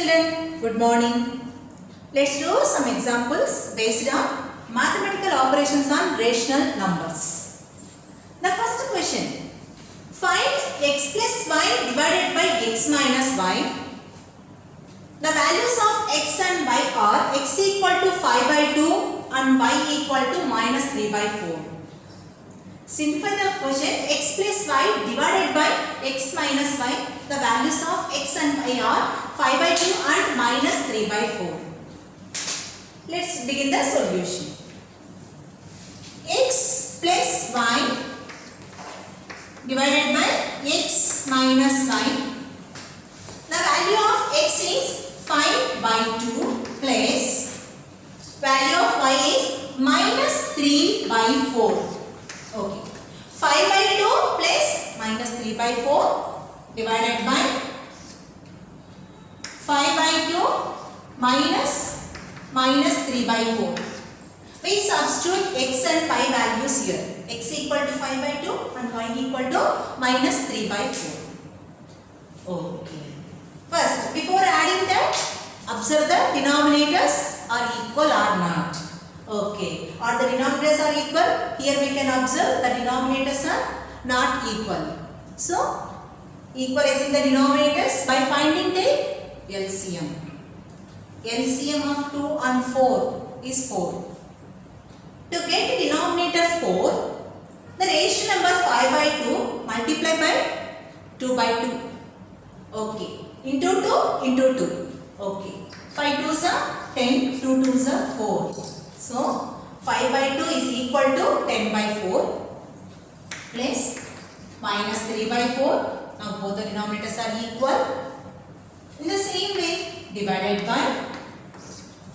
children, good morning. Let's do some examples based on mathematical operations on rational numbers. The first question, find x plus y divided by x minus y. The values of x and y are x equal to 5 by 2 and y equal to minus 3 by 4. Simplify the question, x plus y divided by x minus y. The values of x and y are 5 by 2 and minus 3 by 4. Let's begin the solution. X plus y divided by x minus y. The value of x is 5 by 2 plus value of y is minus 3 by 4. Okay. 5 by 2 plus minus 3 by 4 divided by 5 by 2 minus 3 by 4. We substitute x and y values here. X equal to 5 by 2 and y equal to minus 3 by 4. Okay. First, before adding that, observe the denominators are equal or not. Okay. Or the denominators are equal. Here we can observe the denominators are not equal. So, equalizing the denominators by finding the LCM. LCM of 2 and 4 is 4. To get the denominator 4, the ratio number 5 by 2 multiply by 2 by 2. Okay. Into 2 into 2. Okay. 5 2s are 10, 2 2s are 4. So, 5 by 2 is equal to 10 by 4 plus minus 3 by 4. Now, both the denominators are equal. In the same way, divided by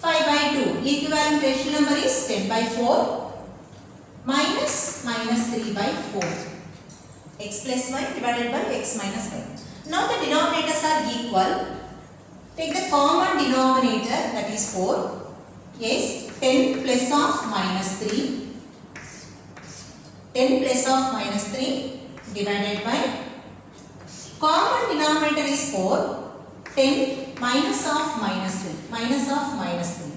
5 by 2. Equivalent ratio number is 10 by 4 minus 3 by 4. X plus y divided by x minus y. Now, the denominators are equal. Take the common denominator, that is 4. Yes, 10 plus of minus 3. 10 plus of minus 3 divided by common denominator is 4. 10 minus of minus 3. Minus of minus 3.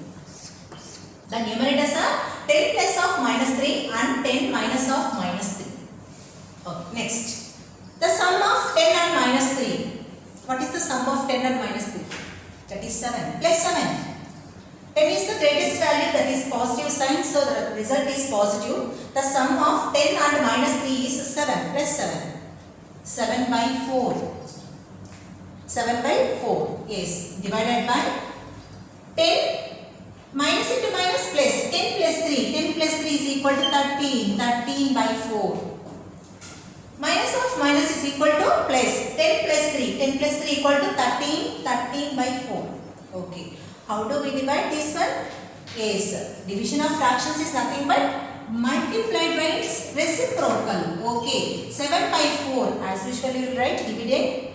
The numerators are 10 plus of minus 3 and 10 minus of minus 3. Okay, next. The sum of 10 and minus 3. What is the sum of 10 and minus 3? That is 7. Plus 7. 10 is the greatest value, that is positive sign, so the result is positive. The sum of 10 and minus 3 is 7 plus 7. 7 by 4. 7 by 4. Yes. Divided by 10 minus into minus plus 10 plus 3. 10 plus 3 is equal to 13. 13 by 4. Minus of minus is equal to plus 10 plus 3. 10 plus 3 equal to 13. 13 by 4. Okay. How do we divide this one? Yes. Division of fractions is nothing but multiplied by its reciprocal. Okay. 7 by 4. As usual you will write dividend.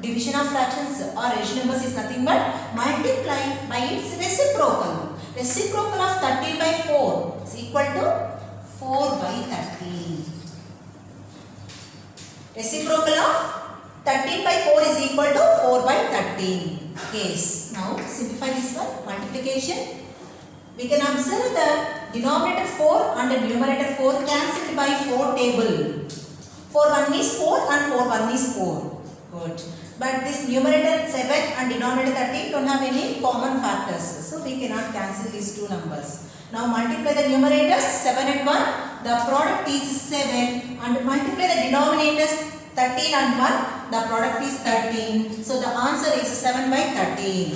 Division of fractions or ratio numbers is nothing but multiplied by its reciprocal. Reciprocal of 13 by 4 is equal to 4 by 13. Reciprocal of 13 by 4 is equal to 4 by 13. Yes. Now simplify this one. Multiplication. We can observe the denominator 4 and the numerator 4 cancelled by 4 table. 4 1 is 4 and 4 1 is 4. Good. But this numerator 7 and denominator 13 don't have any common factors. So we cannot cancel these two numbers. Now multiply the numerators 7 and 1. The product is 7 and multiply the denominators 13 and 1. The product is 13. So the answer is 7 by 13.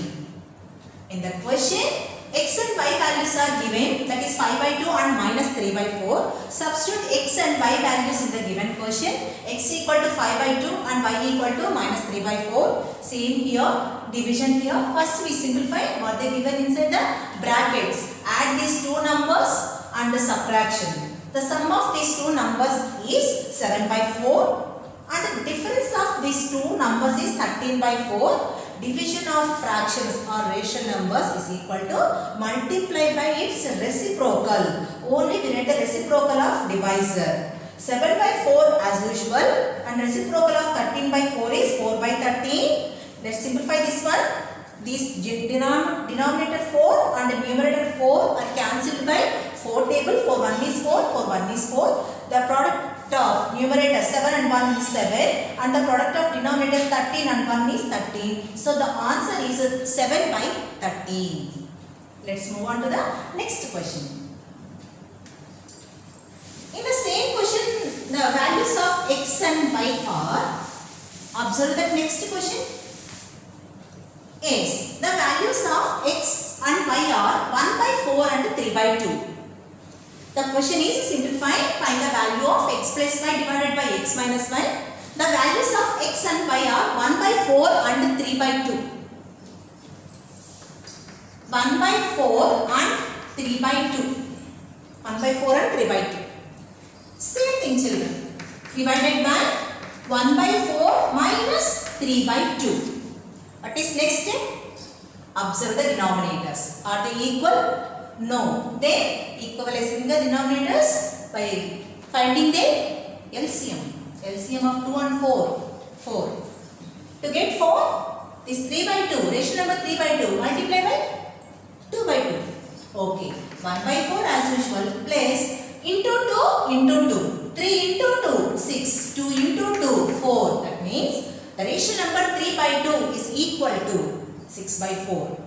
In the question, x and y values are given, that is 5 by 2 and minus 3 by 4. Substitute x and y values in the given question. X equal to 5 by 2 and y equal to minus 3 by 4. Same here, division here. First we simplify what they given inside the brackets. Add these two numbers and the subtraction. The sum of these two numbers is 7 by 4. And the difference of these two numbers is 13 by 4. Division of fractions or rational numbers is equal to multiply by its reciprocal. Only we need the reciprocal of divisor. 7 by 4 as usual and reciprocal of 13 by 4 is 4 by 13. Let's simplify this one. These denominator 4 and numerator 4 are cancelled by 4 table. For 1 is 4, for 1 is 4. The product of numerator 7 and 1 is 7 and the product of denominator 13 and 1 is 13. So the answer is 7 by 13. Let's move on to the next question. In the same question, the values of x and y are, observe the next question. Yes, the values of x and y are 1 by 4 and 3 by 2. The question is simplify, find the value of x plus y divided by x minus y. The values of x and y are 1 by 4 and 3 by 2. 1 by 4 and 3 by 2. 1 by 4 and 3 by 2. Same thing children. Divided by 1 by 4 minus 3 by 2. What is next step? Observe the denominators. Are they equal? No. They equalizing the denominators by finding the LCM. LCM of 2 and 4. 4. To get 4, this 3 by 2. Ratio number 3 by 2. Multiply by 2 by 2. Okay. 1 by 4 as usual. Place into 2 into 2. 3 into 2. 6. 2 into 2. 4. That means the ratio number 3 by 2 is equal to 6 by 4.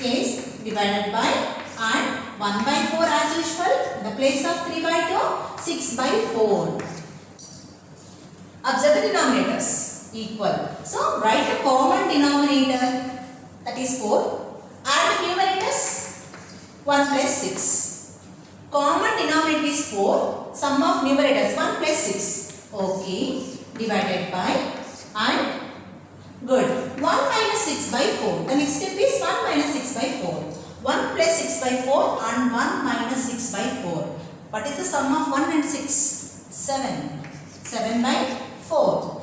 Yes, divided by and 1 by 4 as usual. The place of 3 by 2, 6 by 4. Observe the denominators equal. So write a common denominator, that is 4. Add numerators 1 plus 6. Common denominator is 4. Sum of numerators 1 plus 6. Okay. Divided by and good 1 minus 6 by 4. The next step is 1 minus 6 by 4. 1 plus 6 by 4 and 1 minus 6 by 4. What is the sum of 1 and 6? 7. 7 by 4.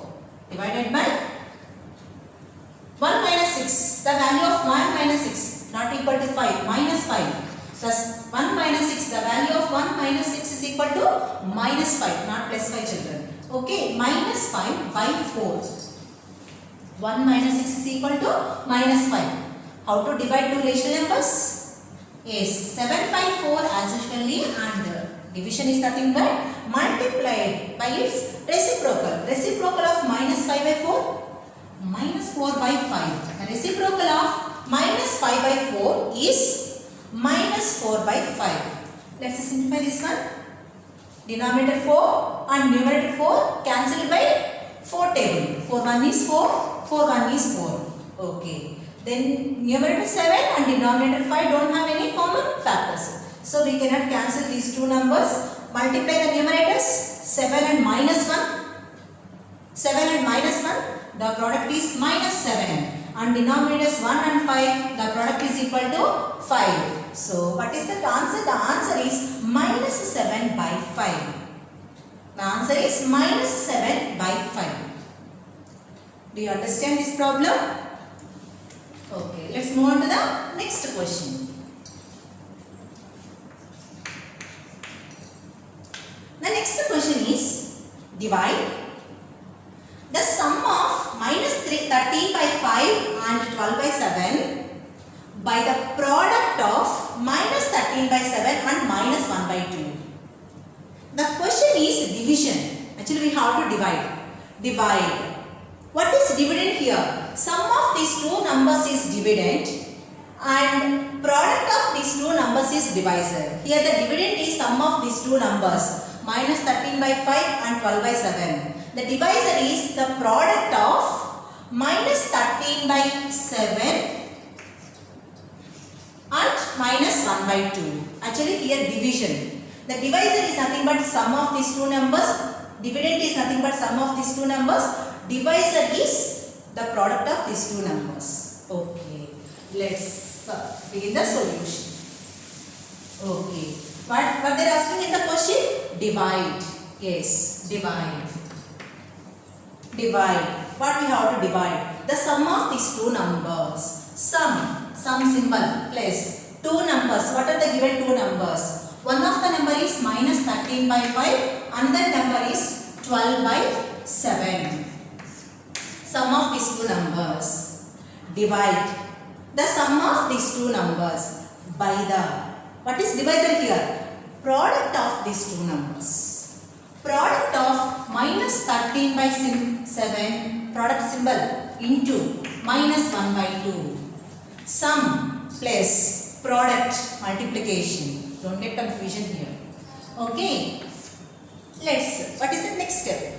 Divided by 1 minus 6. The value of 1 minus 6 not equal to 5. Minus 5. Thus 1 minus 6. The value of 1 minus 6 is equal to minus 5. Not plus 5 children. Okay, minus 5 by 4. 1 minus 6 is equal to minus 5. How to divide two rational numbers? Yes, 7 by 4 as usually and division is nothing but multiplied by its reciprocal. Reciprocal of minus 5 by 4? Minus 4 by 5. The reciprocal of minus 5 by 4 is minus 4 by 5. Let's simplify this one. Denominator 4 and numerator 4 cancelled by 4 table. 4 1 is 4, 4 1 is 4. Okay. Then numerator 7 and denominator 5 don't have any common factors. So we cannot cancel these two numbers. Multiply the numerators 7 and minus 1. 7 and minus 1. The product is minus 7. And denominators 1 and 5. The product is equal to 5. So what is the answer? The answer is minus 7 by 5. The answer is minus 7 by 5. Do you understand this problem? Okay, let's move on to the next question. The next question is divide the sum of minus 13 by 5 and 12 by 7 by the product of minus 13 by 7 and minus 1 by 2. The question is division. Actually we have to divide. Divide. What is dividend here? Sum of these two numbers is dividend and product of these two numbers is divisor. Here the dividend is sum of these two numbers, minus 13 by 5 and 12 by 7. The divisor is the product of minus 13 by 7 and minus 1 by 2. Actually here division. The divisor is nothing but sum of these two numbers. Dividend is nothing but sum of these two numbers. Divisor is the product of these two numbers. Okay. Let's begin the solution. Okay. What they are asking in the question? Divide. Yes. Divide. Divide. What we have to divide? The sum of these two numbers. Sum symbol place. Two numbers. What are the given two numbers? One of the number is minus 13 by 5. Another number is 12 by 7. Sum of these two numbers. divide the sum of these two numbers by the, what is divisor here? Product of these two numbers. Product of minus 13 by 7, product symbol, into minus 1 by 2. Sum plus product multiplication. Don't get confusion here. Okay. Let's, what is the next step?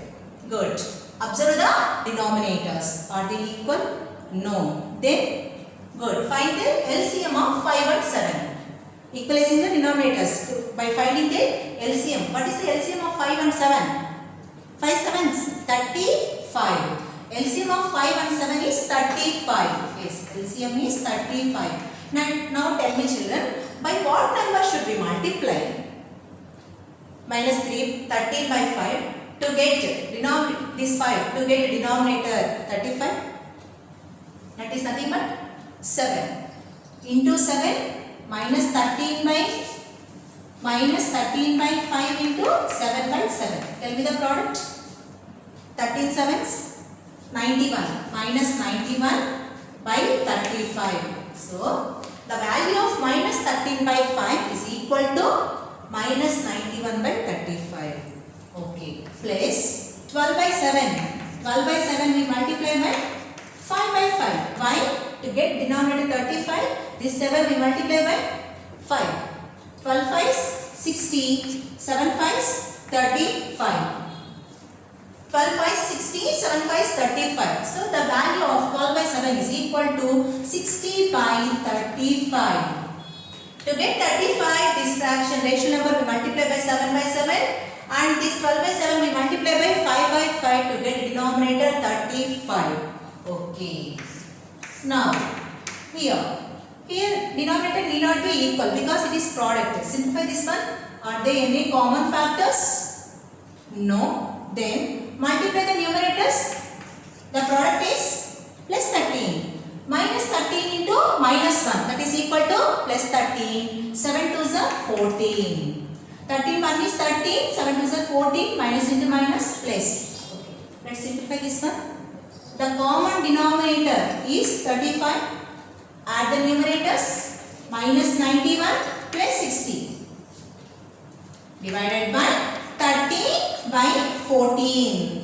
Good. Observe the denominators. Are they equal? No. Then, good. Find the LCM of 5 and 7. Equalizing the denominators by finding the LCM. What is the LCM of 5 and 7? 5 sevens, 35. LCM of 5 and 7 is 35. Yes, LCM is 35. Now tell me children, by what number should we multiply? Minus 13 by 5 to get this 5 to get denominator 35. That is nothing but 7 into 7 minus 13 by 5 into 7 by 7. Tell me the product. 13 sevens, 91 minus 91 by 35. So the value of minus 13 by 5 is equal to minus 91 by 35. Okay. Plus 12 by 7. 12 by 7 we multiply by 5 by 5. Why? To get denominator 35, this 7 we multiply by 5. 12 5s 60. 7 5s 35. 12 5s 60. 7 5s 35. So the value of 12 by 7 is equal to 60 by 35. To get 35, this fraction ratio number we multiply by 7 by 7, and this 12 by 7 we multiply by 5 by 5 to get denominator 35. Okay. Now, here denominator need not be equal because it is product. Simplify this one. Are there any common factors? No. Then multiply the numerators. The product is plus 13. Minus 13 into minus 1, that is equal to plus 13. 7 2s are 14. 13 1 is 13, 7 2s are 14, minus into minus plus. Okay. Let's simplify this one. The common denominator is 35. Add the numerators. Minus 91 plus 60. Divided by 30 by 14.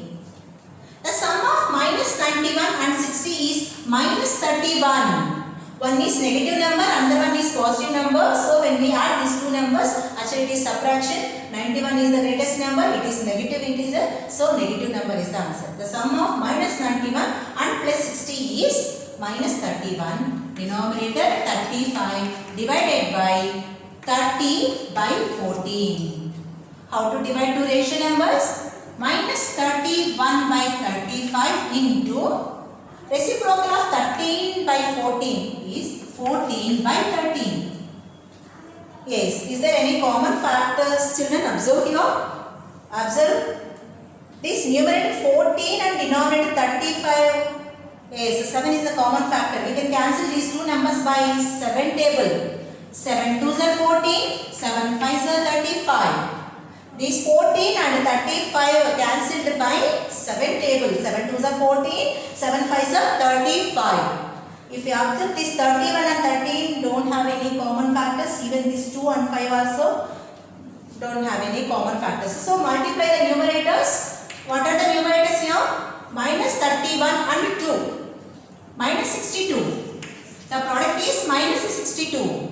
The sum of minus 91 and 60 is minus 31. One is negative number, another one is positive number. So when we add these two numbers, actually it is subtraction. 91 is the greatest number, it is negative integer. So negative number is the answer. The sum of minus 91 and plus 60 is minus 31. Denominator 35 divided by 30 by 14. How to divide two ratio numbers? Minus 31 by 35 into reciprocal of 13 by 14 is 14 by 13. Yes, is there any common factors children? Observe here. Observe this numerator 14 and denominator 35. Yes, 7 is a common factor. We can cancel these two numbers by 7 table. 7 2s are 14, 7 5s are 35. These 14 and 35 are cancelled by 7 table. 7 2s are 14, 7 5s are 35. If you observe this 31 and 13 don't have any common factors. Even these 2 and 5 also don't have any common factors. So multiply the numerators. What are the numerators here? Minus 31 and 2. Minus 62. The product is minus 62.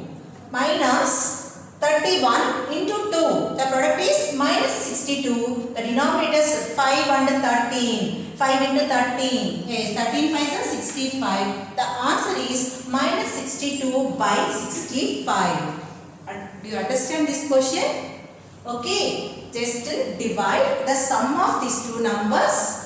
Minus 31 into 2. The product is minus 62. The denominators 5 and 13. 5 into 13. Yes, 13 5s are 65. The answer is minus 62 by 65. Do you understand this question? Okay. Just divide the sum of these two numbers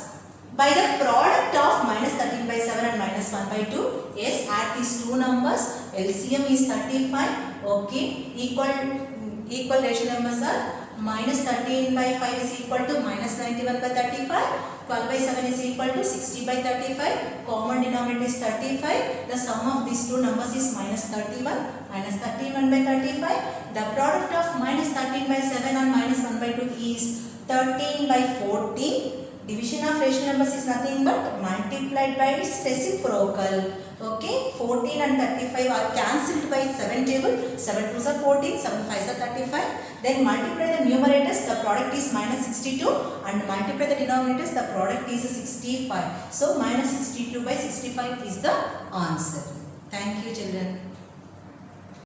by the product of minus 13 by 7 and minus 1 by 2. Yes, add these two numbers. LCM is 35. Okay. Equal ratio numbers are minus 13 by 5 is equal to minus 91 by 35. 12 by 7 is equal to 60 by 35. Common denominator is 35. The sum of these two numbers is minus 31. Minus 31 by 35. The product of minus 13 by 7 and minus 1 by 2 is 13 by 14. Division of ratio numbers is nothing but multiplied by its reciprocal. Okay. 14 and 35 are cancelled by 7 table. 7 2s are 14, 7 5s are 35. Then multiply the numerators, the product is minus 62, and multiply the denominators, the product is 65. So minus 62 by 65 is the answer. Thank you children.